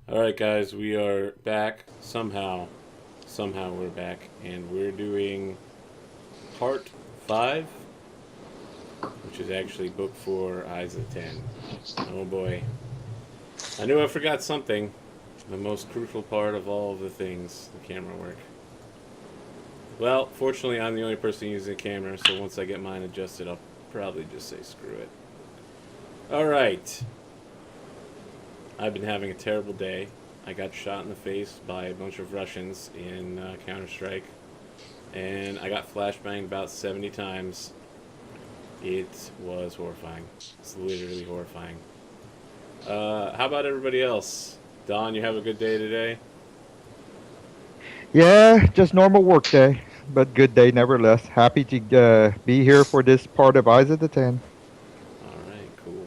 Alright, guys, we are back. Somehow we're back, and we're doing part 5, which is actually book 4, Eyes of the 10. Oh boy. I knew I forgot something. The most crucial part of all of the things, the camera work. Well, fortunately, I'm the only person using the camera, so once I get mine adjusted, I'll probably just say screw it. Alright. I've been having a terrible day. I got shot in the face by a bunch of Russians in Counter-Strike, and I got flashbanged about 70 times. It was horrifying. It's literally horrifying. How about everybody else? Don, you have a good day today? Yeah, just normal work day, but good day nevertheless. Happy to be here for this part of Eyes of the 10. Alright, cool.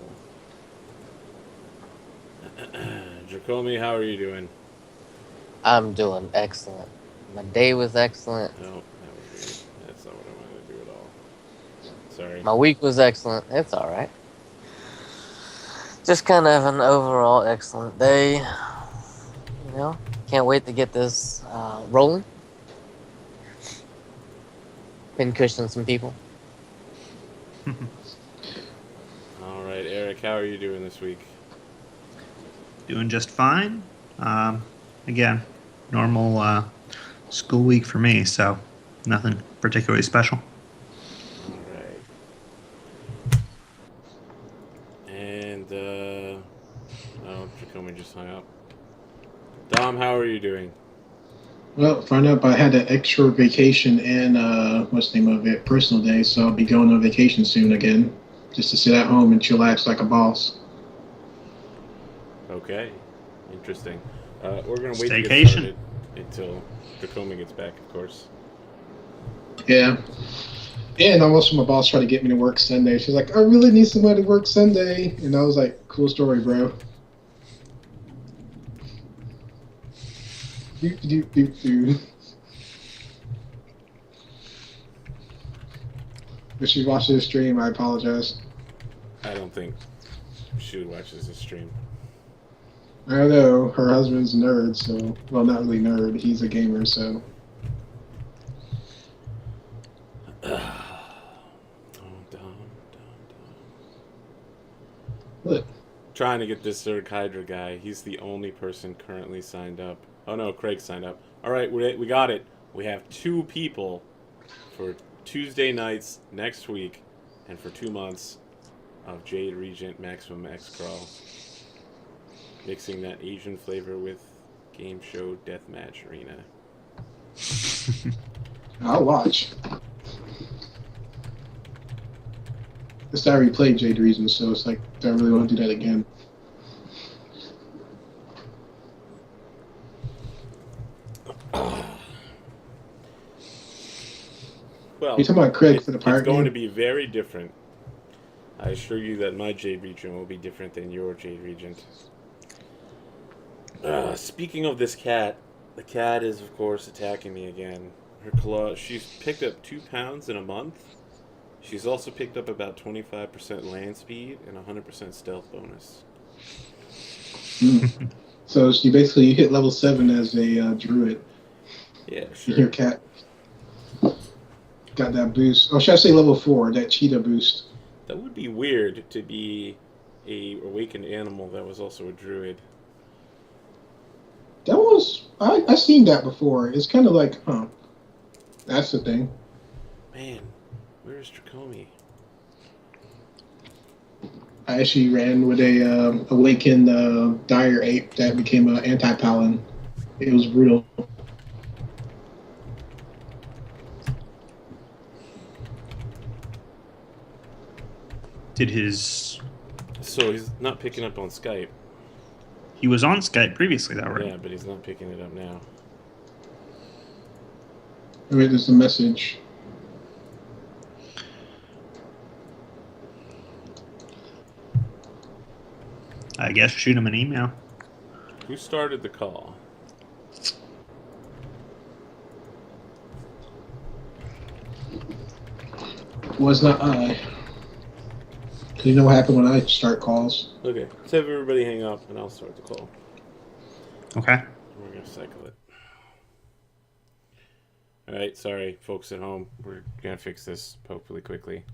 Jacomi, how are you doing? I'm doing excellent. My day was excellent. No, that was weird. That's not what I wanted to do at all. Sorry. My week was excellent. It's all right. Just kind of an overall excellent day. Can't wait to get this rolling. Been cushioning some people. Alright, Eric, how are you doing this week? Doing just fine. Again, normal school week for me, so nothing particularly special. Alright. And, oh, Jacomi just hung up. Dom, how are you doing? Well, find out I had an extra vacation and what's the name of it? Personal day, so I'll be going on vacation soon again, just to sit at home and chillax like a boss. Okay, interesting. We're gonna wait to get Staycation. started until Jacomi gets back, of course. Yeah. Yeah, and almost my boss tried to get me to work Sunday. She's like, I really need somebody to work Sunday. And I was like, cool story, bro. If she watches this stream, I apologize. I don't think she watches this stream. I don't know. Her husband's a nerd, so... Well, not really nerd. He's a gamer, so... What? Trying to get this Zerg Hydra guy. He's the only person currently signed up. Oh no, Craig signed up. Alright, we got it. We have 2 people for Tuesday nights next week and for 2 months of Jade Regent Maximum X Crawl. Mixing that Asian flavor with game show deathmatch arena. I'll watch. This I already played Jade Reason, so it's like, do I really want to do that again? Well, You're talking about Craig for the pirate it's going to game? be very different. I assure you that my Jade Regent will be different than your Jade Regent. Speaking of this cat, the cat is, of course, attacking me again. Her claw. She's picked up 2 pounds in a month. She's also picked up about 25% land speed and 100% stealth bonus. So you basically hit level 7 as a druid. Yeah, Your sure. cat got that boost. Or should I say level 4, that cheetah boost? That would be weird to be a awakened animal that was also a druid. That was... I seen that before. It's kind of like, that's the thing. Man, where's Dracomi? I actually ran with a awakened dire ape that became an anti-paladin. It was brutal. Did his... So he's not picking up on Skype. He was on Skype previously, though, right? Yeah, but he's not picking it up now. Wait, there's a message. I guess shoot him an email. Who started the call? Was not I. You know what happened when I start calls? Okay, let's have everybody hang up and I'll start the call. Okay. We're gonna cycle it. Alright, sorry, folks at home. We're gonna fix this hopefully quickly.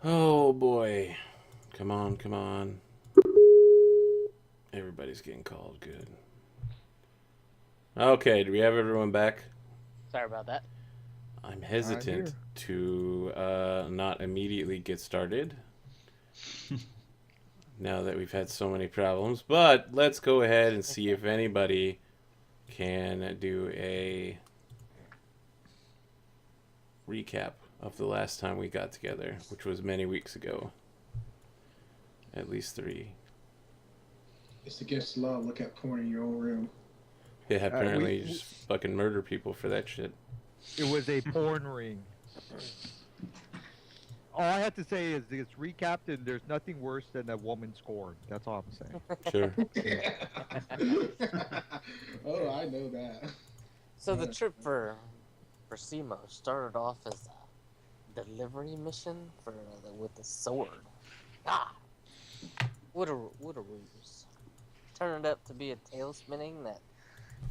Oh boy. Come on, come on. Everybody's getting called. Good. Okay, do we have everyone back? Sorry about that. I'm here. hesitant to not immediately get started now that we've had so many problems. But let's go ahead and see if anybody can do a recap of the last time we got together, which was many weeks ago. At least 3. It's against the law. Look at porn in your own room. Yeah, apparently you just fucking murder people for that shit. It was a porn ring. All I have to say is it's recapped, and there's nothing worse than a woman scorned. That's all I'm saying. Sure. Oh, I know that. So the trip for Simo started off as a delivery mission with the sword. Ah, what a ruse! Turned out to be a tail spinning that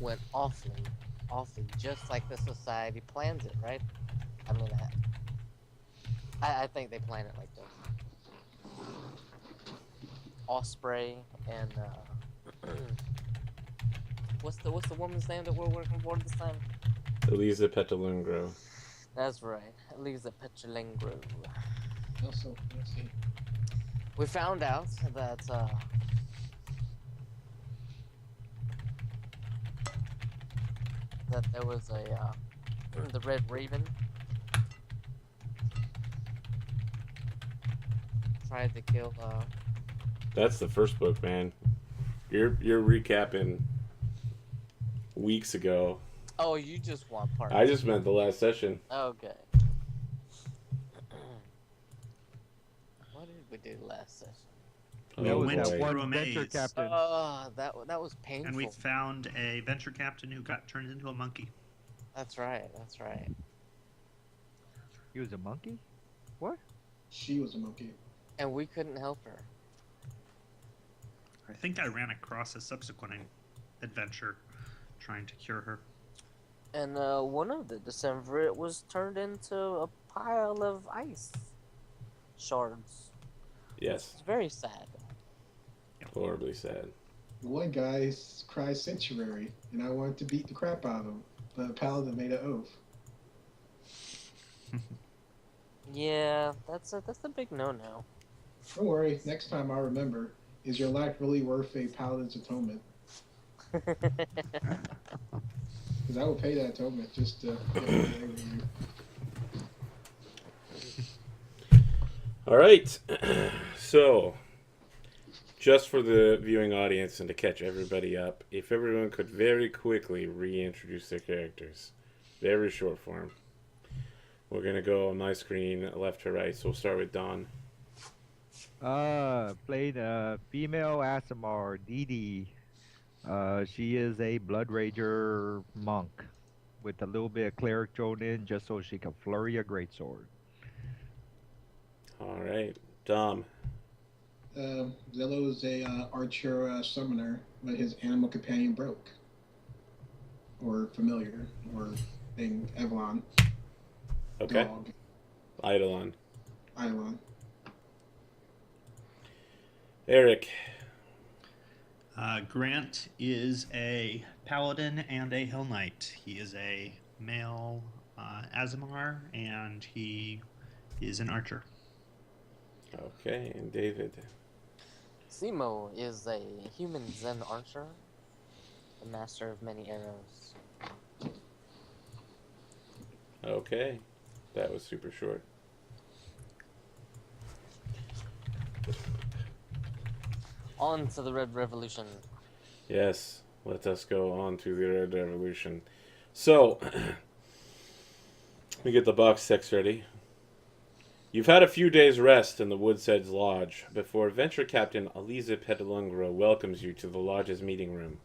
went awfully just like the society plans it, right? I mean, I think they plan it like this. Osprey and what's the woman's name that we're working for this time? Elisa Petalungro. That's right, Elisa Petalungro. Also, let's see. We found out that that there was the Red Raven tried to kill That's the first book, man. You're recapping weeks ago. Oh, you just want part. I just meant the last session. Okay. What did we do last session? We Oh, went boy. through a Venture maze, captain. That was painful. and we found a venture captain who got turned into a monkey. That's right. That's right. He was a monkey? What? She was a monkey. And we couldn't help her. I think I ran across a subsequent adventure trying to cure her. And one of the Decemvirate was turned into a pile of ice shards. Yes. It's very sad. Horribly sad. One guy cries sanctuary, and I wanted to beat the crap out of him, but the paladin made an oath. Yeah, that's a big no-no. Don't worry, next time I'll remember. Is your life really worth a paladin's atonement? Because I will pay that atonement just to get rid of you. All right. So, just for the viewing audience and to catch everybody up, if everyone could very quickly reintroduce their characters. Very short form. We're going to go on my screen left to right, so we'll start with Dawn. Played a female Asimar, Dee. She is a Blood Rager monk with a little bit of cleric thrown in just so she can flurry a greatsword. All right. Dom. Zello is a archer summoner, but his animal companion broke. Or familiar, or thing, Evelyn. Okay. Dog, Eidolon. Eidolon. Eric. Grant is a paladin and a hill knight. He is a male Azamar, and he is an archer. Okay, and David. Simo is a human Zen archer, the master of many arrows. Okay. That was super short. On to the Red Revolution. Yes, let us go on to the Red Revolution. So, let me get the box text ready. You've had a few days' rest in the Wood's Edge Lodge before Venture Captain Eliza Petalungro welcomes you to the Lodge's meeting room.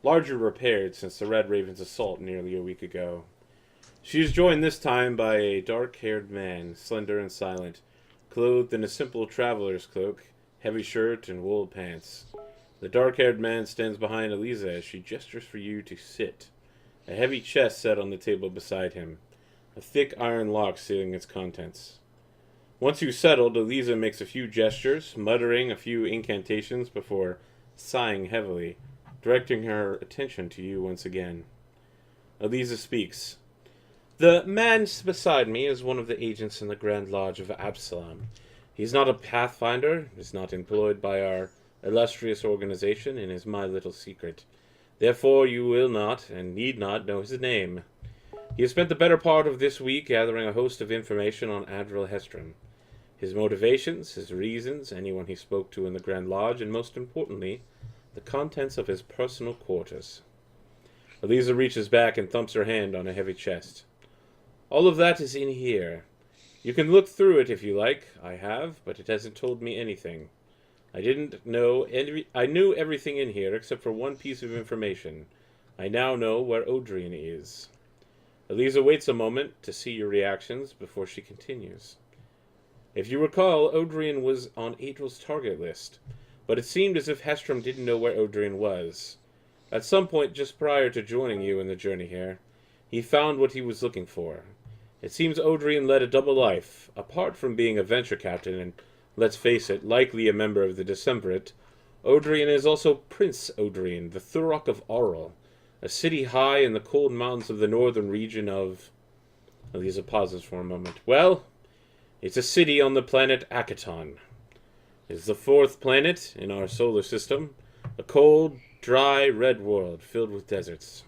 Largely repaired since the Red Raven's assault nearly a week ago. She is joined this time by a dark-haired man, slender and silent, clothed in a simple traveler's cloak, heavy shirt, and wool pants. The dark-haired man stands behind Eliza as she gestures for you to sit. A heavy chest set on the table beside him. A thick iron lock sealing its contents. Once you've settled, Eliza makes a few gestures, muttering a few incantations before sighing heavily, directing her attention to you once again. Eliza speaks. The man beside me is one of the agents in the Grand Lodge of Absalom. He's not a Pathfinder, is not employed by our illustrious organization, and is my little secret. Therefore you will not, and need not, know his name. He has spent the better part of this week gathering a host of information on Admiral Hestrom. His motivations, his reasons, anyone he spoke to in the Grand Lodge, and most importantly, the contents of his personal quarters. Eliza reaches back and thumps her hand on a heavy chest. All of that is in here. You can look through it if you like. I have, but it hasn't told me anything. I knew everything in here except for one piece of information. I now know where Odrian is. Eliza waits a moment to see your reactions before she continues. If you recall, Odrian was on Adriel's target list, but it seemed as if Hestrom didn't know where Odrian was. At some point just prior to joining you in the journey here, he found what he was looking for. It seems Odrian led a double life. Apart from being a venture captain and, let's face it, likely a member of the Decemvirate, Odrian is also Prince Odrian, the Thurok of Auril, a city high in the cold mountains of the northern region of... Eliza pauses for a moment. Well, it's a city on the planet Akaton. It's the fourth planet in our solar system, a cold, dry, red world filled with deserts.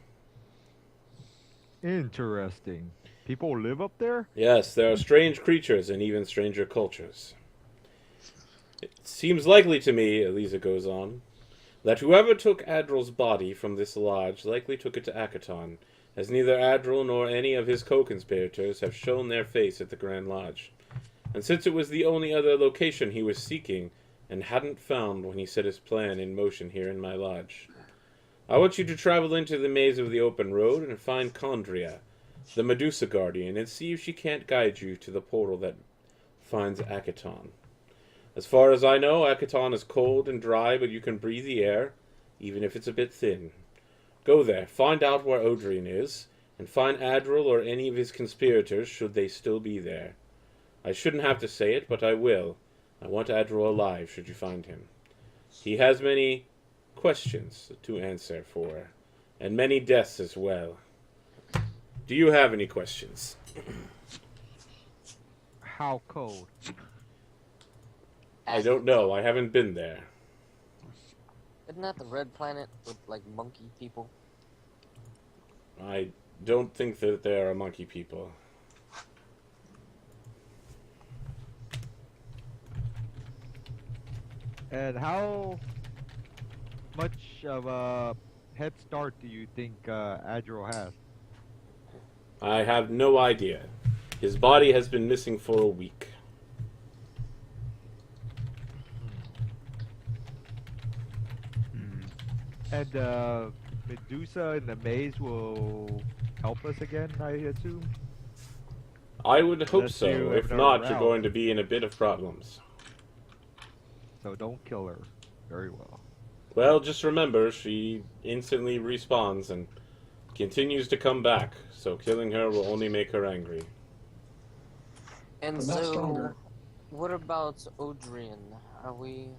Interesting. People live up there? Yes, there are strange creatures and even stranger cultures. It seems likely to me, Eliza goes on, that whoever took Adril's body from this lodge likely took it to Akaton, as neither Adril nor any of his co-conspirators have shown their face at the Grand Lodge. And since it was the only other location he was seeking and hadn't found when he set his plan in motion here in my lodge, I want you to travel into the maze of the open road and find Condria, the Medusa Guardian, and see if she can't guide you to the portal that finds Akaton. As far as I know, Akaton is cold and dry, but you can breathe the air, even if it's a bit thin. Go there, find out where Odrian is, and find Adril or any of his conspirators should they still be there. I shouldn't have to say it, but I will. I want Adril alive should you find him. He has many questions to answer for, and many deaths as well. Do you have any questions? How cold? I don't know. I haven't been there. Isn't that the red planet with, like, monkey people? I don't think that there are monkey people. And how much of a head start do you think Adriel has? I have no idea. His body has been missing for a week. And Medusa in the maze will help us again, I assume? I would hope Unless so. you If have no not, you're route. going to be in a bit of problems. So don't kill her. Very well. Well, just remember, she instantly respawns and continues to come back, so killing her will only make her angry. And But not so, stronger. what about Odrian? Are we,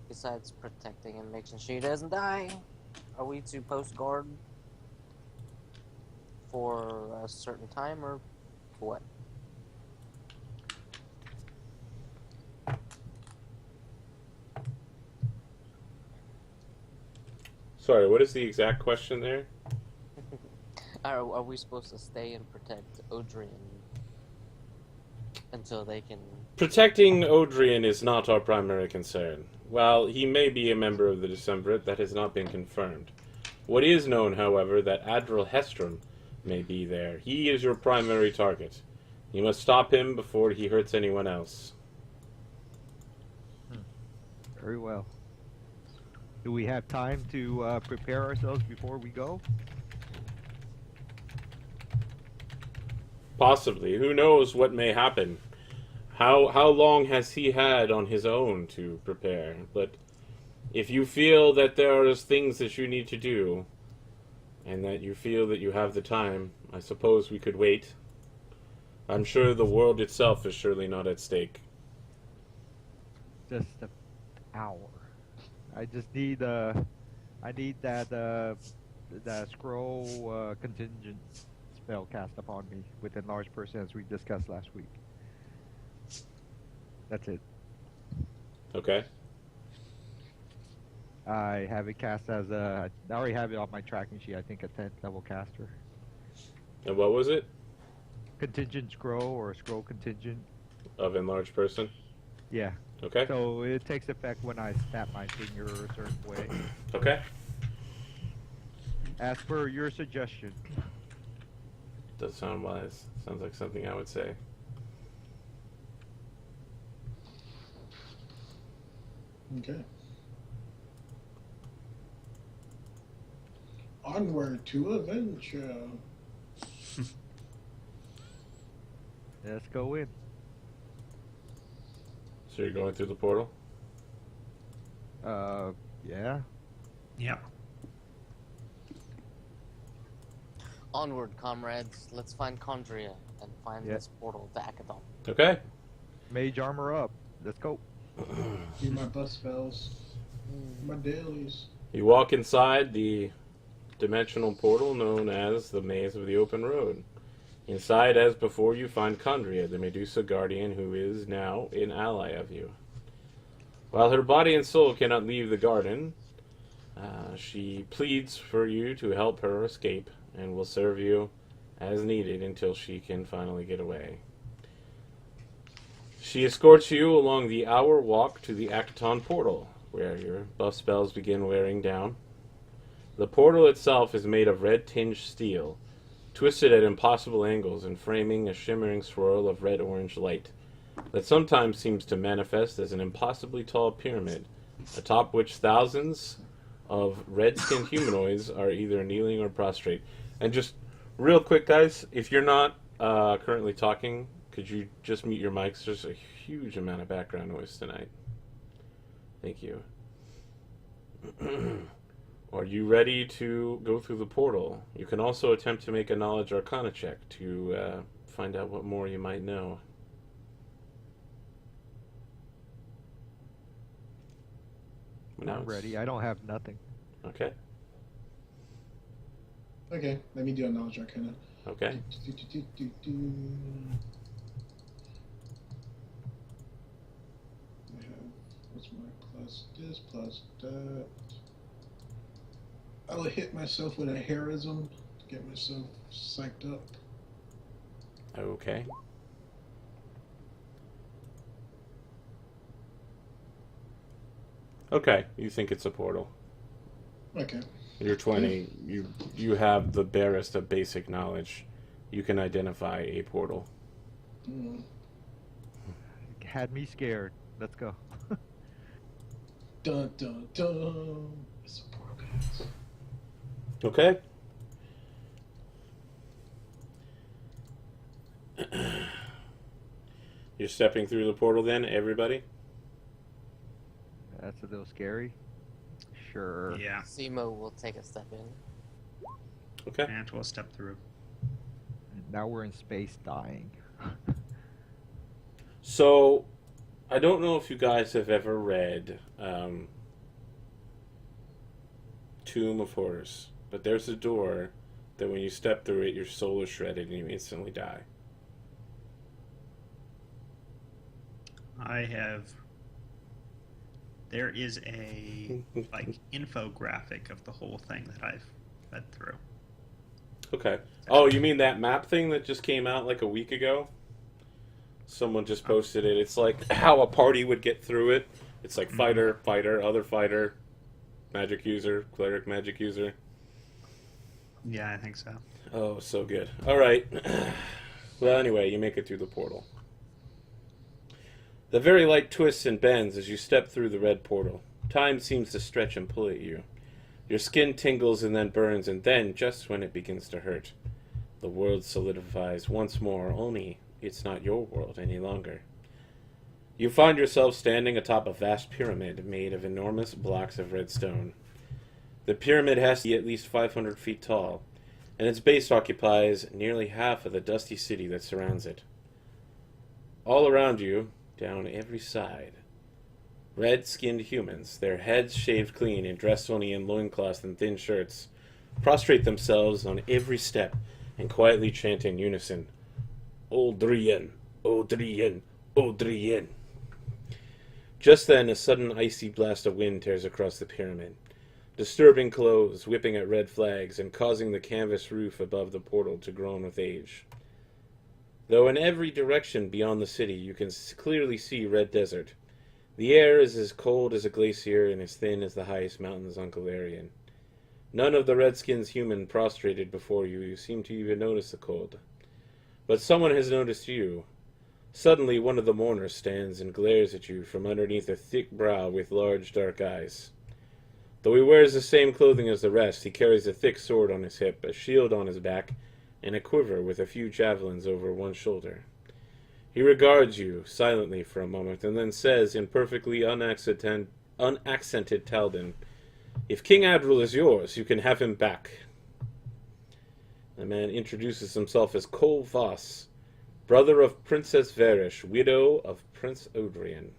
besides protecting and making sure he doesn't die, are we to post guard for a certain time or what? Sorry, what is the exact question there? Are we supposed to stay and protect Odrian until they can... Protecting Odrian is not our primary concern. While he may be a member of the Decemvirate, that has not been confirmed. What is known, however, that Admiral Hestrom may be there. He is your primary target. You must stop him before he hurts anyone else. Very well. Do we have time to prepare ourselves before we go? Possibly. Who knows what may happen? How long has he had on his own to prepare? But If you feel that there are things that you need to do, and that you feel that you have the time, I suppose we could wait. I'm sure the world itself is surely not at stake. Just an hour. I just need I need that scroll contingent spell cast upon me with enlarged person as we discussed last week. That's it. Okay? I have it cast as I already have it on my tracking sheet. I think a 10th level caster. And what was it? Contingent scroll or scroll contingent. Of enlarged person? Yeah. Okay? So it takes effect when I snap my finger a certain way. Okay? As per your suggestion. Does sound wise. Sounds like something I would say. Okay. Onward to adventure. Let's go in. So you're going through the portal? Yeah. Yeah. Onward, comrades. Let's find Condria and find Yeah. this portal to Akathon. Okay. Mage armor up. Let's go. Do my buff spells. My dailies. You walk inside the dimensional portal known as the Maze of the Open Road. Inside, as before, you find Condria, the Medusa guardian, who is now an ally of you. While her body and soul cannot leave the garden, she pleads for you to help her escape and will serve you as needed until she can finally get away. She escorts you along the hour walk to the Akaton portal, where your buff spells begin wearing down. The portal itself is made of red-tinged steel, twisted at impossible angles and framing a shimmering swirl of red-orange light that sometimes seems to manifest as an impossibly tall pyramid, atop which thousands of red-skinned humanoids are either kneeling or prostrate. And just real quick, guys, if you're not currently talking, could you just mute your mics? There's a huge amount of background noise tonight. Thank you. Are you ready to go through the portal? You can also attempt to make a knowledge arcana check to find out what more you might know. I'm ready. I don't have nothing. Okay. Okay, let me do a knowledge arcana. Okay. I have, what's my plus this, plus that. I will hit myself with a heroism to get myself psyched up. Okay. Okay, you think it's a portal. Okay. You're 20. You have the barest of basic knowledge. You can identify a portal. Mm. Had me scared. Let's go. Dun dun dun. It's a portal, guys. Okay. You're stepping through the portal then, everybody? That's a little scary. Sure. Yeah. Simo will take a step in. Okay. And we'll step through. Now we're in space dying. So, I don't know if you guys have ever read Tomb of Horrors, but there's a door that when you step through it, your soul is shredded and you instantly die. I have. There is a like infographic of the whole thing that I've read through. Okay. Oh, you mean that map thing that just came out like a week ago? Someone just posted it. It's like how a party would get through it. It's like fighter, fighter, other fighter, magic user, cleric, magic user. Yeah, I think so. Oh, so good. All right. Well, anyway, you make it through the portal. The very light twists and bends as you step through the red portal. Time seems to stretch and pull at you. Your skin tingles and then burns, and then, just when it begins to hurt, the world solidifies once more, only it's not your world any longer. You find yourself standing atop a vast pyramid made of enormous blocks of red stone. The pyramid has to be at least 500 feet tall, and its base occupies nearly half of the dusty city that surrounds it. All around you, down every side, red-skinned humans, their heads shaved clean and dressed only in loincloths and thin shirts, prostrate themselves on every step and quietly chant in unison, Oldrian, Oldrian, Oldrian. Just then, a sudden icy blast of wind tears across the pyramid, disturbing clothes, whipping at red flags, and causing the canvas roof above the portal to groan with age. Though in every direction beyond the city you can clearly see red desert, the air is as cold as a glacier and as thin as the highest mountains on Galarian. None of the Redskins human prostrated before you seem to even notice the cold. But someone has noticed you. Suddenly one of the mourners stands and glares at you from underneath a thick brow with large dark eyes. Though he wears the same clothing as the rest, he carries a thick sword on his hip, a shield on his back, and a quiver with a few javelins over one shoulder. He regards you silently for a moment, and then says in perfectly unaccented Taldan, "If King Adril is yours, you can have him back." The man introduces himself as Kol Voss, brother of Princess Varish, widow of Prince Odrian.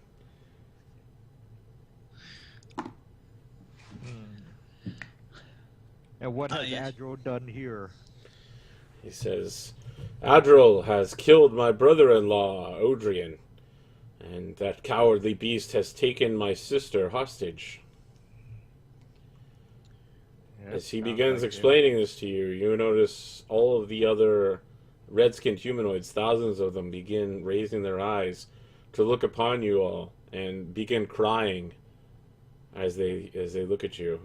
And what has yes. Adril done here? He says, "Adril has killed my brother-in-law, Odrian, and that cowardly beast has taken my sister hostage." Yeah, As he sounds begins like explaining this to you, you notice all of the other red-skinned humanoids, thousands of them, begin raising their eyes to look upon you all and begin crying as they look at you.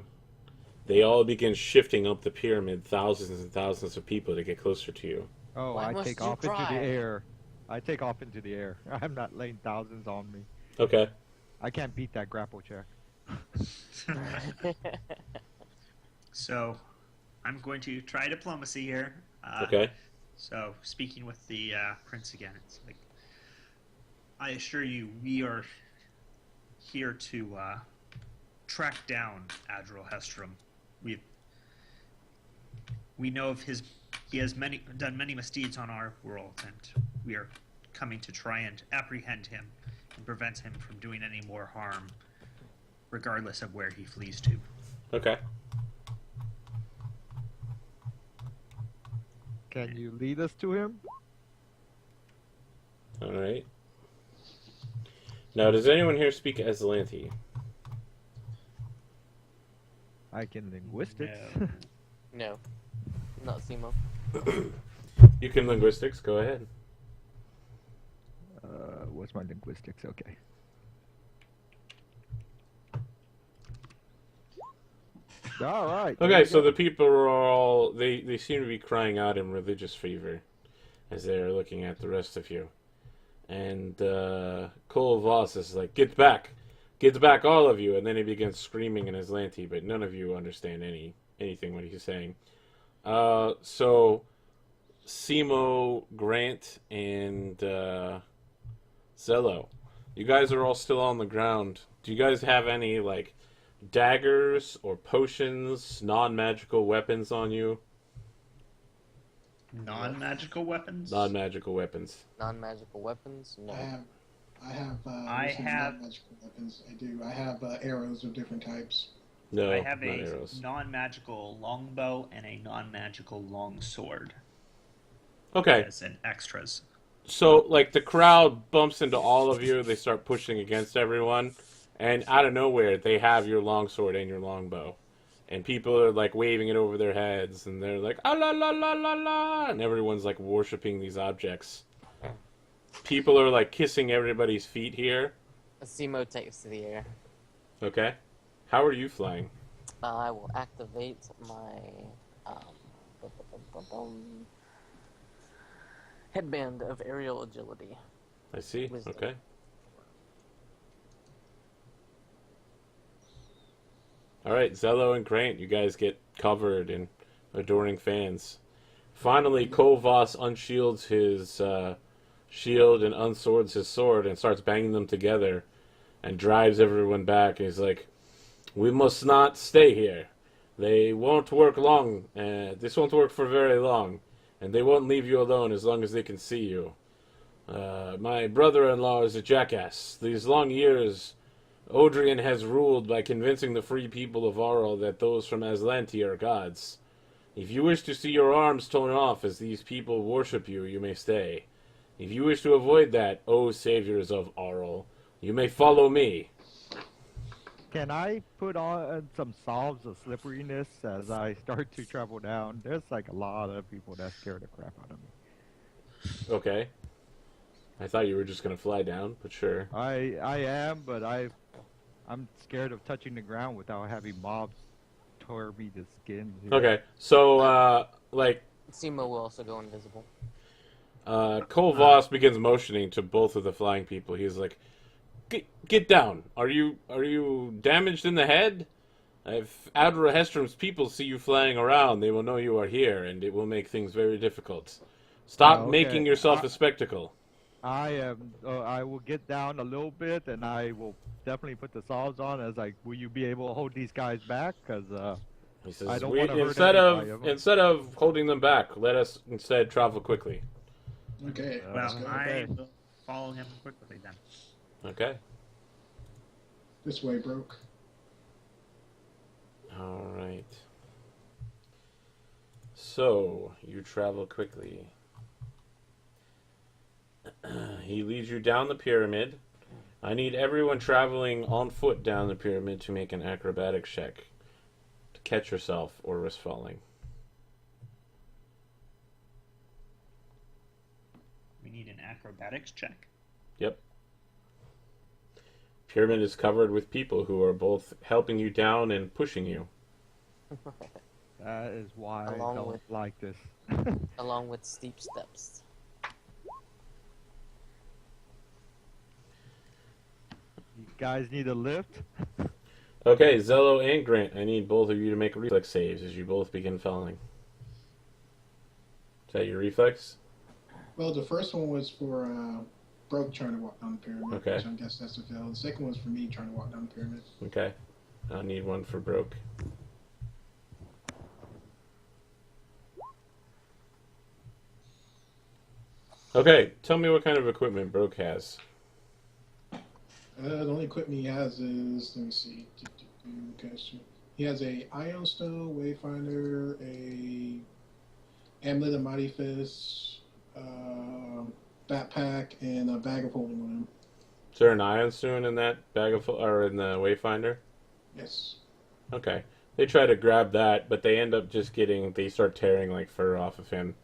They all begin shifting up the pyramid, thousands and thousands of people to get closer to you. Oh, Why I must take you off into cry? the air. I take off into the air. I'm not laying thousands on me. Okay. I can't beat that grapple check. So, I'm going to try diplomacy here. Okay. So, speaking with the prince again, it's like, I assure you, we are here to track down Admiral Hestrom. We know of he has done many misdeeds on our world, and we are coming to try and apprehend him and prevent him from doing any more harm, regardless of where he flees to. Okay. Can you lead us to him? All right. Now, does anyone here speak Aslanti? I can linguistics. No, not Simo. You can linguistics. Go ahead. What's my linguistics? Okay. All right. Okay, so the people are all they seem to be crying out in religious fervor as they're looking at the rest of you. And Kol Voss is like, get back, all of you!" And then he begins screaming in Aslanti, but none of you understand anything what he's saying. So Simo, Grant, and Zello, you guys are all still on the ground. Do you guys have any like daggers or potions, non-magical weapons on you? Non-magical weapons? Non-magical weapons. Non-magical weapons? No. I have magical weapons. I do. I have arrows of different types. No, I have not a arrows. non-magical longbow and a non-magical longsword Okay, as an extras. so like the crowd bumps into all of you. They start pushing against everyone, and out of nowhere, they have your longsword and your longbow. And people are like waving it over their heads, and they're like, "Ah la la la la la," and everyone's like worshiping these objects. People are like kissing everybody's feet here. Simo takes to the air. Okay, how are you flying? I will activate my headband of aerial agility. I see. Wisdom. Okay. All right, Zello and Grant, you guys get covered in adoring fans. Finally, Kol Voss unshields his shield and unswords his sword and starts banging them together and drives everyone back. And he's like, "We must not stay here. They won't work long. This won't work for very long. And they won't leave you alone as long as they can see you. My brother-in-law is a jackass. These long years, Odrian has ruled by convincing the free people of Auril that those from Aslanti are gods. If you wish to see your arms torn off as these people worship you, you may stay. If you wish to avoid that, O saviors of Auril, you may follow me." Can I put on some salves of slipperiness as I start to travel down? There's like a lot of people that scare the crap out of me. Okay. I thought you were just going to fly down, but sure. I am, but I'm scared of touching the ground without having mobs tear me the skin. Here. Okay, so, Simo will also go invisible. Cole Voss begins motioning to both of the flying people. He's like, Get down. Are you damaged in the head? If Adra Hestrom's people see you flying around, they will know you are here, and it will make things very difficult. Stop Okay. making yourself a spectacle. I am. I will get down a little bit, and I will definitely put the salves on. As like, will you be able to hold these guys back? Because He says, I don't wanna hurt instead of holding them back, let us instead travel quickly. Okay. Well, Okay. I will follow him quickly then. Okay. This way, Broke. All right. So you travel quickly. He leads you down the pyramid. I need everyone traveling on foot down the pyramid to make an acrobatics check to catch yourself or risk falling. We need an acrobatics check. Yep. Pyramid is covered with people who are both helping you down and pushing you. that is why Along I don't with- like this. Along with steep steps. You guys need a lift. Okay, Zello and Grant, I need both of you to make reflex saves as you both begin falling. Is that your reflex? Well, the first one was for Broke trying to walk down the pyramid. Okay. Which I guess that's a fail. The second one's for me trying to walk down the pyramid. Okay. I need one for Broke. Okay, tell me what kind of equipment Broke has. The only equipment he has is, let me see. Okay, so he has a Ion Stone, Wayfinder, a Amulet of Mighty Fist, backpack, and a bag of holding on him. Is there an ion stone in that bag of or in the Wayfinder? Yes. Okay. They try to grab that, but they end up just they start tearing like fur off of him.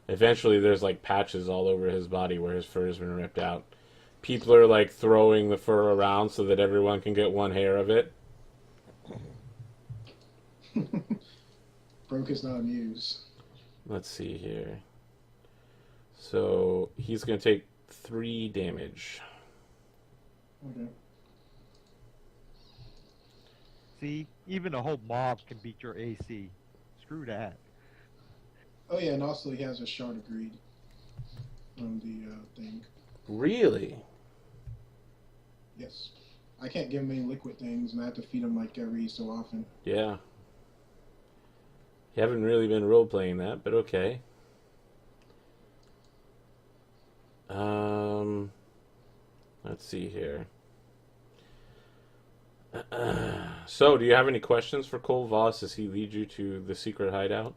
Eventually there's like patches all over his body where his fur has been ripped out. People are like throwing the fur around so that everyone can get one hair of it. Broke is not amused. Let's see here. So he's going to take 3 damage. Okay. See, even a whole mob can beat your AC. Screw that. Oh yeah, and also he has a shard of greed on the thing. Really? Yes. I can't give him any liquid things, and I have to feed him like every so often. Yeah. You haven't really been role-playing that, but okay. Let's see here. So, do you have any questions for Cole Voss as he leads you to the secret hideout?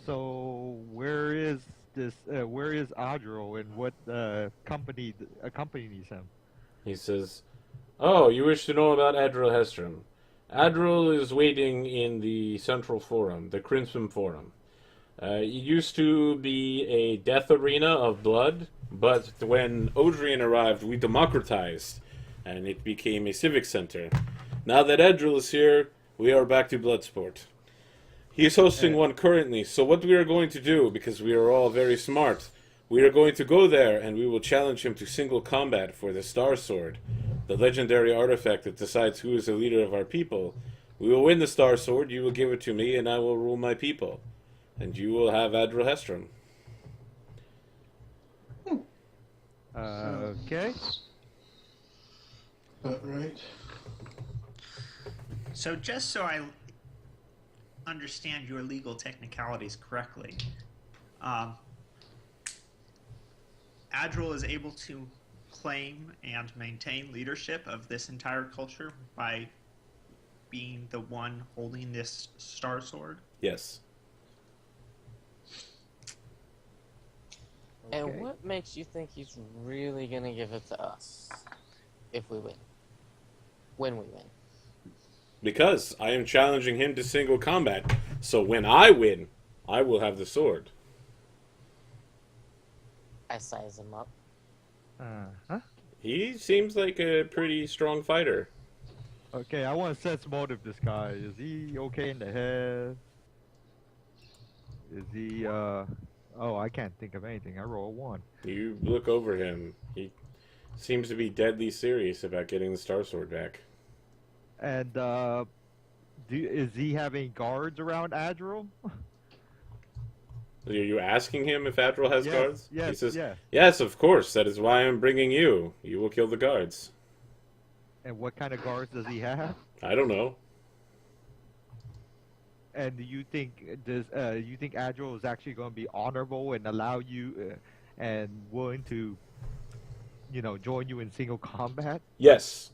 So where is this? Where is Adro, and what company accompanies him? He says, "Oh, you wish to know about Adril Hestrom. Adril is waiting in the Central Forum, the Crimson Forum. It used to be a death arena of blood, but when Odrian arrived, we democratized, and it became a civic center. Now that Adril is here, we are back to Bloodsport. He is hosting one currently, so what we are going to do, because we are all very smart, we are going to go there and we will challenge him to single combat for the Star Sword, the legendary artifact that decides who is the leader of our people. We will win the Star Sword, you will give it to me, and I will rule my people. And you will have Adril Hestrom." Okay. Right. So just so I understand your legal technicalities correctly, um, Adril is able to claim and maintain leadership of this entire culture by being the one holding this star sword. Yes. And Okay. what makes you think he's really gonna give it to us if we win? When we win. Because I am challenging him to single combat. So when I win, I will have the sword. I size him up. Uh-huh. He seems like a pretty strong fighter. Okay, I want to sense motive this guy. Is he okay in the head? Is he, Oh, I can't think of anything. I roll a 1. You look over him. He seems to be deadly serious about getting the Star Sword back. And, is he having guards around Adril? Are you asking him if Adril has Yes, guards? yes, He says, yes. yes, of course. That is why I'm bringing you. You will kill the guards. And what kind of guards does he have? I don't know. And do you think Adril is actually going to be honorable and allow you and willing to, join you in single combat? Yes.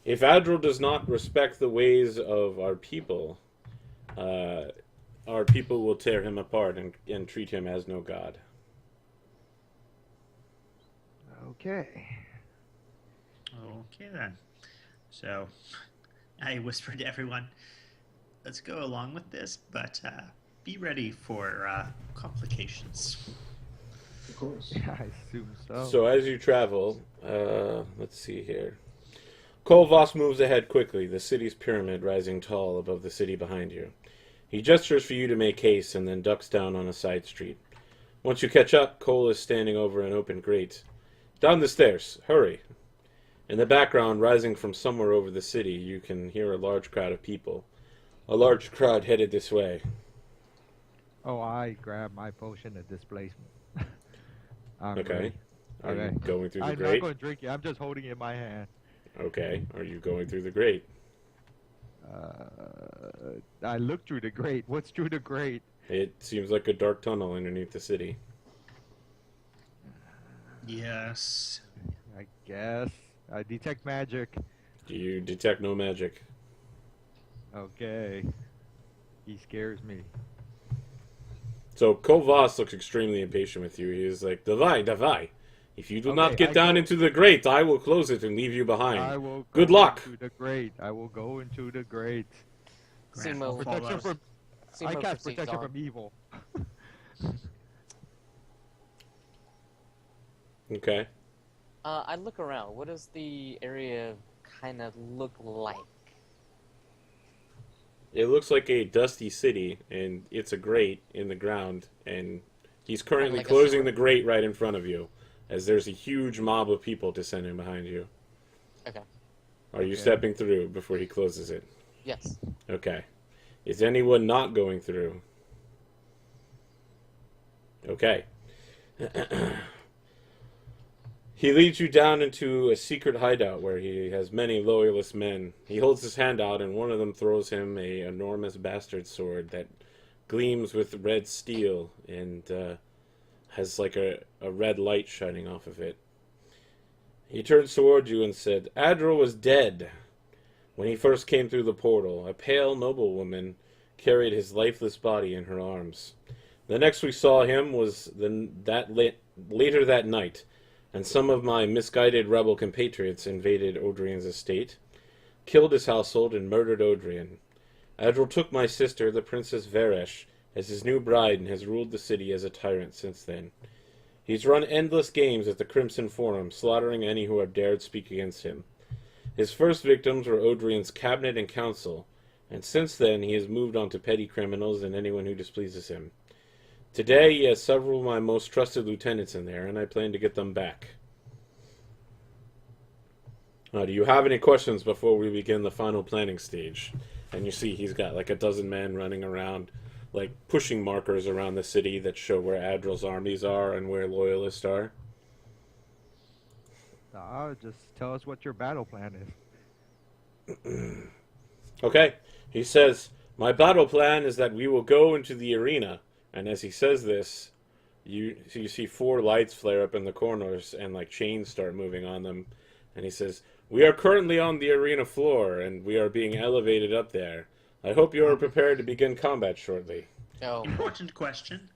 If Adril does not respect the ways of our people will tear him apart and treat him as no god. Okay. Okay then. So I whispered to everyone, let's go along with this, but be ready for complications. Of course. Yeah, I assume so. So as you travel, let's see here. Kolvos moves ahead quickly, the city's pyramid rising tall above the city behind you. He gestures for you to make haste and then ducks down on a side street. Once you catch up, Cole is standing over an open grate. Down the stairs, hurry. In the background, rising from somewhere over the city, you can hear a large crowd of people. A large crowd headed this way. Oh, I grab my potion of displacement. I'm Okay. ready. Are you Okay. going through the I'm not grate? going to drink it. I'm just holding it in my hand. Okay. Are you going through the grate? I look through the grate. What's through the grate? It seems like a dark tunnel underneath the city. Yes. I guess. I detect magic. Do you detect no magic? Okay. He scares me. So Kolvos looks extremely impatient with you. He is like, Davai, Davai. If you do Okay, not get I down go- into the grate, I will close it and leave you behind. I will Good go luck. into the grate. I will go into the grate. Simo, Protection from Simo I cast proceeds protection on. from evil. Okay. I look around. What does the area kind of look like? It looks like a dusty city, and it's a grate in the ground, and he's currently Like a closing sewer. the grate right in front of you, as there's a huge mob of people descending behind you. Okay. Are you Okay. stepping through before he closes it? Yes. Okay. Is anyone not going through? Okay. He leads you down into a secret hideout where he has many loyalist men. He holds his hand out, and one of them throws him a enormous bastard sword that gleams with red steel and has like a red light shining off of it. He turns toward you and said, Adril was dead when he first came through the portal. A pale noblewoman carried his lifeless body in her arms. The next we saw him was later that night, and some of my misguided rebel compatriots invaded Odrian's estate, killed his household, and murdered Odrian. Adril took my sister, the Princess Varesh, as his new bride and has ruled the city as a tyrant since then. He's run endless games at the Crimson Forum, slaughtering any who have dared speak against him. His first victims were Odrian's cabinet and council, and since then he has moved on to petty criminals and anyone who displeases him. Today he has several of my most trusted lieutenants in there, and I plan to get them back. Do you have any questions before we begin the final planning stage? And you see he's got like a dozen men running around, like pushing markers around the city that show where Adril's armies are and where loyalists are. Just tell us what your battle plan is. Okay. He says, "My battle plan is that we will go into the arena." And as he says this, you see four lights flare up in the corners and like chains start moving on them. And he says, "We are currently on the arena floor and we are being elevated up there. I hope you are prepared to begin combat shortly." Oh, Important question.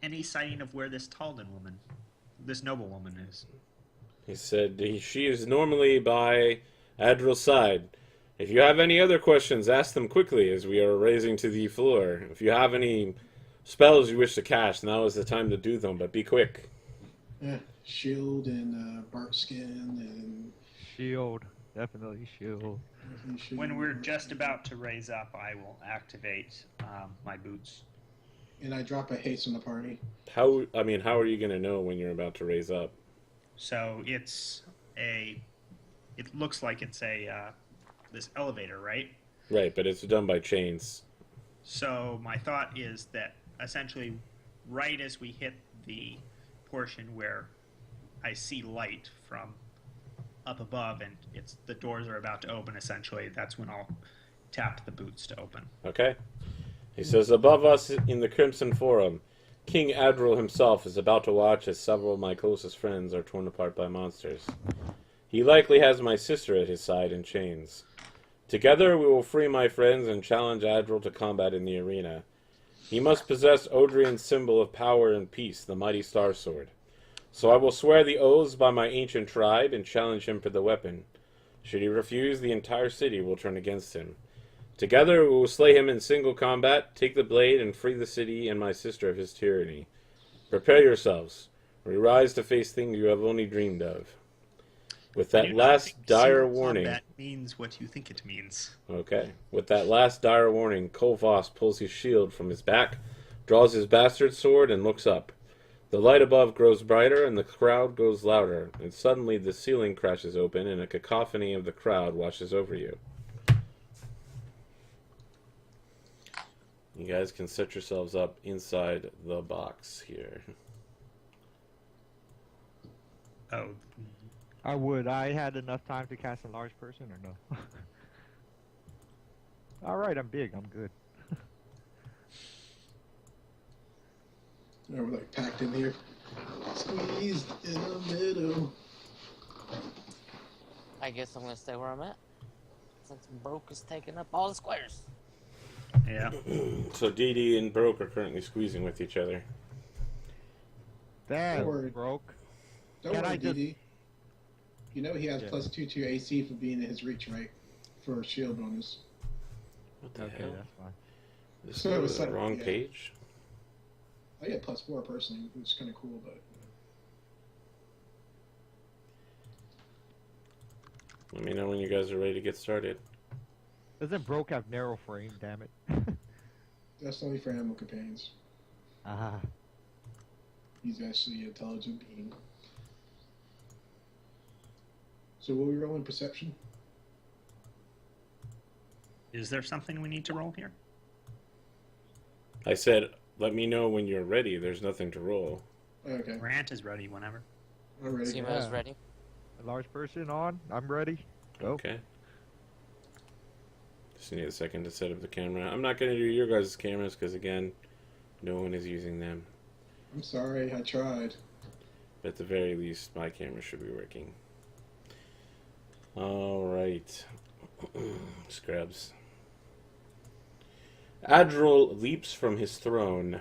Any sighting of where this Talden woman, this noble woman is? He said she is normally by Adril's side. If you have any other questions, ask them quickly as we are raising to the floor. If you have any spells you wish to cast, now is the time to do them, but be quick. Yeah, shield and bark skin and Shield. Definitely shield. shield. When we're just about to raise up, I will activate my boots. And I drop a haste on the party. How are you going to know when you're about to raise up? So it looks like it's this elevator, right? Right, but it's done by chains. So my thought is that essentially, right as we hit the portion where I see light from up above, and the doors are about to open. Essentially, that's when I'll tap the boots to open. Okay? He says, "Above us in the Crimson Forum, King Adril himself is about to watch as several of my closest friends are torn apart by monsters. He likely has my sister at his side in chains. Together we will free my friends and challenge Adril to combat in the arena. He must possess Odrian's symbol of power and peace, the mighty Star Sword. So I will swear the oaths by my ancient tribe and challenge him for the weapon. Should he refuse, the entire city will turn against him. Together we will slay him in single combat, take the blade, and free the city and my sister of his tyranny. Prepare yourselves. We rise to face things you have only dreamed of." With I that do not last think dire single warning... combat means what you think it means. Okay. With that last dire warning, Kolvos pulls his shield from his back, draws his bastard sword, and looks up. The light above grows brighter, and the crowd grows louder, and suddenly the ceiling crashes open, and a cacophony of the crowd washes over you. You guys can set yourselves up inside the box here. Oh, I would. I had enough time to cast a large person or no? Alright, I'm big. I'm good. We're like packed in here. Squeezed in the middle. I guess I'm gonna stay where I'm at. Since Broke is taking up all the squares. yeah. So Dee Dee and Broke are currently squeezing with each other. Damn, worry. broke. Don't Can worry, I just- DD. You know he has Yeah. plus 2 AC for being in his reach, right? For a shield bonus. What the Okay, hell? that's fine. This So is it's the like- wrong yeah. page? I get plus 4 personally, which is kind of cool, but Let me know when you guys are ready to get started. Doesn't broke have narrow frame? Damn it. that's only for animal companions. Ah. He's actually an intelligent being. So will we roll in perception? Is there something we need to roll here? I said, let me know when you're ready. There's nothing to roll. Okay, Grant is ready whenever. I'm ready. Simo's Yeah. ready. A large person on. I'm ready. Go. Okay. Just need a second to set up the camera. I'm not going to do your guys' cameras because, again, no one is using them. I'm sorry, I tried. But at the very least, my camera should be working. Alright. Scrubs. Adril leaps from his throne.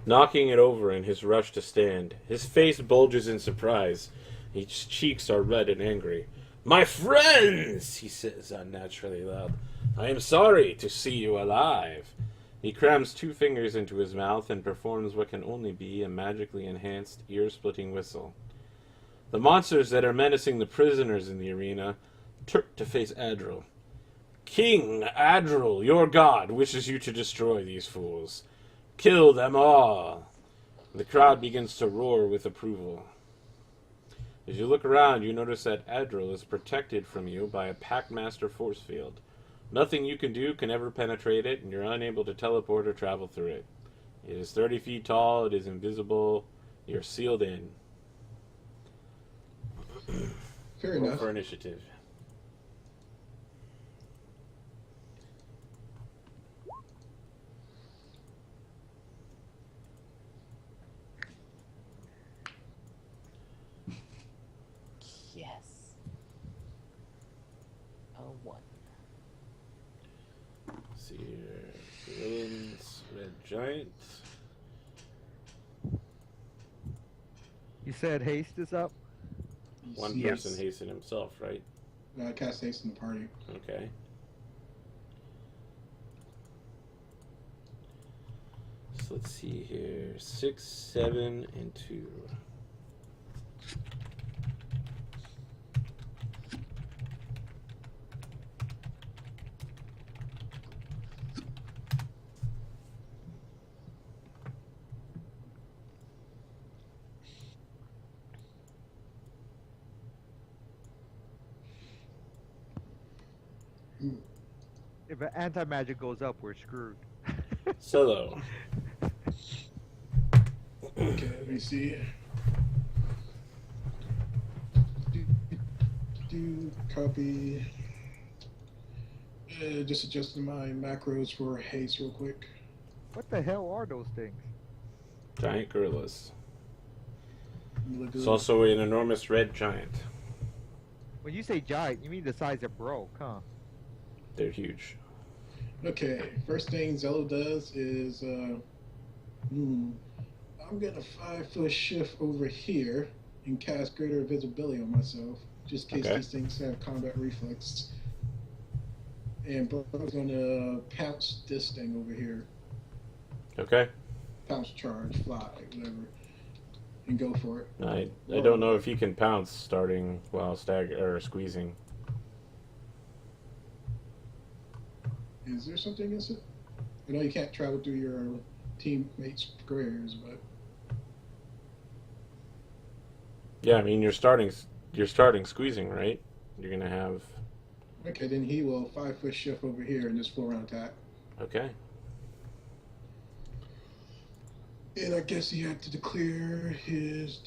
Knocking it over in his rush to stand. His face bulges in surprise. His cheeks are red and angry. "My friends," he says unnaturally loud, "I am sorry to see you alive." He crams 2 fingers into his mouth and performs what can only be a magically enhanced, ear-splitting whistle. The monsters that are menacing the prisoners in the arena turn to face Adril. "King Adril, your god, wishes you to destroy these fools. Kill them all." The crowd begins to roar with approval. As you look around, you notice that Adril is protected from you by a Packmaster force field. Nothing you can do can ever penetrate it, and you're unable to teleport or travel through it. It is 30 feet tall. It is invisible. You're sealed in. Fair Roll enough. for initiative. Yes. Oh, one. See here. Villains, red giant. You said haste is up? One Yes. person hastened himself, right? I cast haste in the party. Okay. So let's see here. 6, 7, and 2. If an anti-magic goes up, we're screwed. Solo. Okay, let me see. Copy. Just adjusting my macros for haste real quick. What the hell are those things? Giant gorillas. Look It's good. also an enormous red giant. When you say giant, you mean the size of Broke, huh? They're huge. Okay, first thing Zello does is, I'm gonna 5-foot shift over here and cast greater visibility on myself, just in case Okay. these things have combat reflex. And Bro's gonna pounce this thing over here, Okay. pounce, charge, fly, whatever, and go for it. I don't know if you can pounce starting while stagger or squeezing. Is there something against it? I know you can't travel through your teammates' squares, but Yeah, I mean you're starting squeezing, right? You're gonna have. okay, then he will 5-foot shift over here and just 4-round attack. Okay. And I guess he had to declare his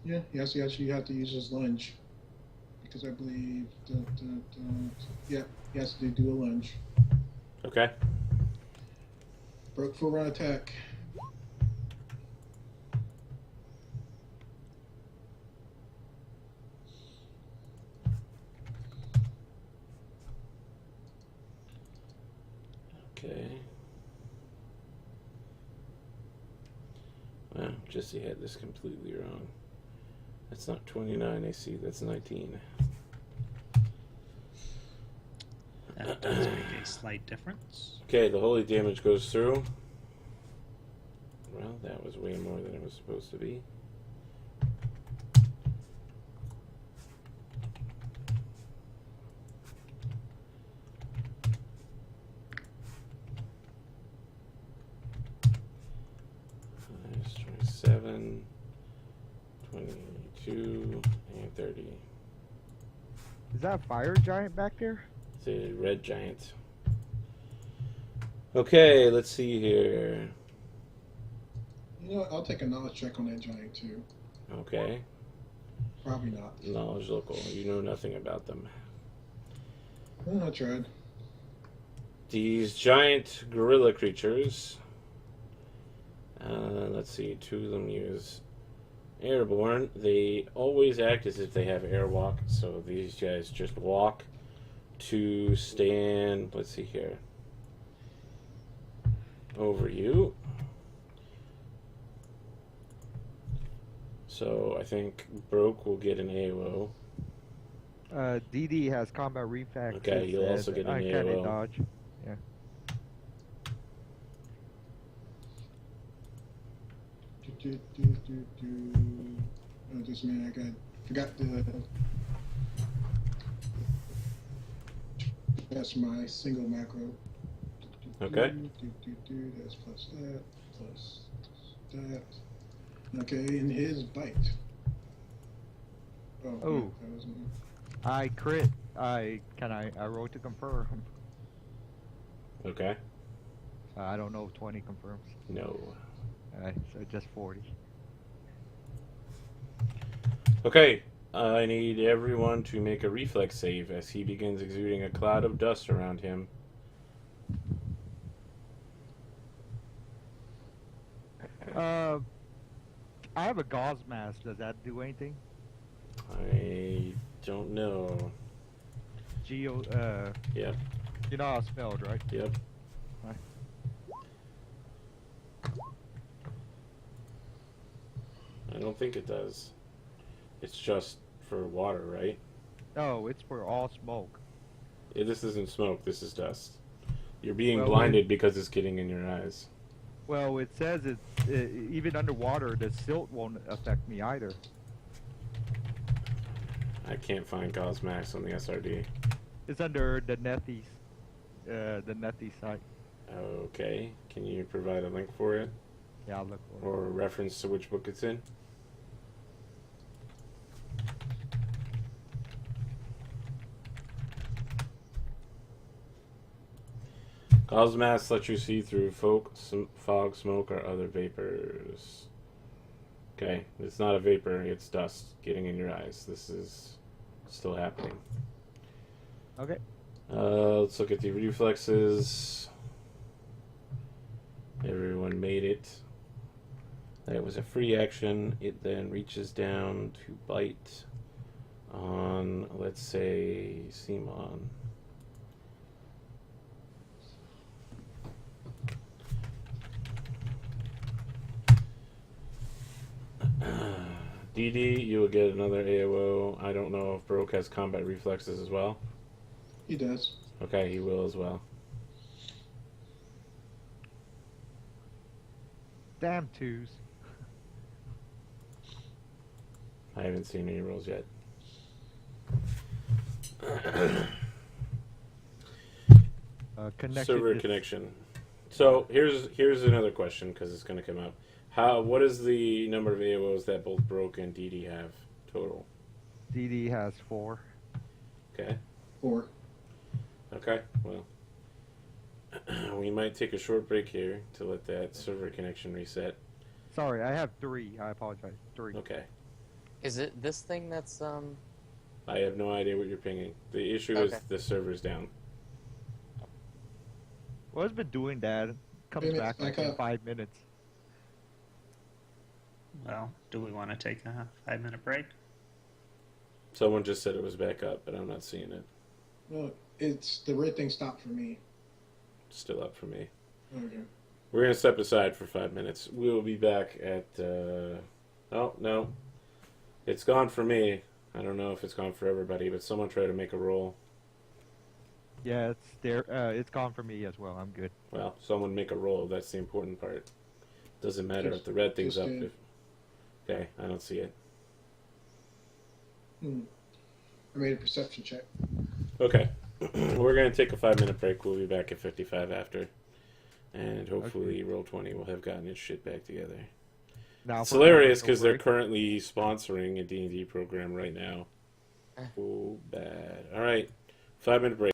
Yeah, yes, he actually had to use his lunge. Because I believe yeah, he has to do a lunge. Okay. Broke 4-round attack. Okay. Wow, Jesse had this completely wrong. That's not 29 AC, that's 19. That does make a slight difference. Okay, the holy damage goes through. Well, that was way more than it was supposed to be. Nice, 27, 22, and 30. Is that a fire giant back there? It's a red giant. Okay, let's see here. You know what? I'll take a knowledge check on that giant too. Okay. Probably not. Knowledge local. You know nothing about them. Well, I tried. These giant gorilla creatures. Let's see. 2 of them use airborne. They always act as if they have airwalk. So these guys just walk to stand. Let's see here. Over you. So I think Broke will get an AOO. DD has combat reflex. Okay, you'll also get an uncanny AOO. dodge. Yeah. Oh, just a minute, forgot to. That's my single macro. Okay. That's plus that. Okay, and his bite. Oh. Oh. No, that wasn't. I crit. I roll to confirm. Okay. I don't know if 20 confirms. No. Alright, so just 40. Okay. I need everyone to make a reflex save as he begins exuding a cloud of dust around him. I have a gauze mask. Does that do anything? I don't know. Geo, Yep. you know how it's spelled, right? Yep. Right. I don't think it does. It's just for water, right? No, it's for all smoke. This isn't smoke. This is dust. You're being Well, blinded because it's getting in your eyes. Well, it says even underwater, the silt won't affect me either. I can't find Gauze Max on the SRD. It's under the Nethies, site. Okay. Can you provide a link for it? Yeah, I'll look for Or a reference to which book it's in? Gauze masks let you see through fog, smoke, or other vapors. Okay, it's not a vapor, it's dust getting in your eyes. This is still happening. it. Okay. Let's look at the reflexes. Everyone made it. That was a free action. It then reaches down to bite on, let's say, Simon. DD, you will get another AOO. I don't know if Broke has combat reflexes as well. He does. Okay, he will as well. Damn twos. I haven't seen any rolls yet. Connection. Server connection. So here's another question because it's going to come up. What is the number of AOs that both Broke and DD have total? DD has 4. Okay. 4. Okay. Well, we might take a short break here to let that server connection reset. Sorry, I have 3. I apologize. 3. Okay. Is it this thing that's I have no idea what you're pinging. The issue is Okay. the server's down. Well, it's been doing that. It comes Minutes back like back in up. 5 minutes. Well, do we want to take a 5-minute break? Someone just said it was back up, but I'm not seeing it. Well, it's the red thing stopped for me. Still up for me. Okay. We're going to step aside for 5 minutes. We'll be back at... Oh, no. It's gone for me. I don't know if it's gone for everybody, but someone try to make a roll. Yeah, it's there. It's gone for me as well. I'm good. Well, someone make a roll. That's the important part. Doesn't matter if the red thing's just up. did. Okay, I don't see it. I made a perception check. Okay. We're going to take a 5-minute break. We'll be back at 55 after. And hopefully Roll20 will have gotten its shit back together. Now It's for hilarious commercial because they're break. currently sponsoring a D&D program right now. Oh, bad. All right. 5-minute break.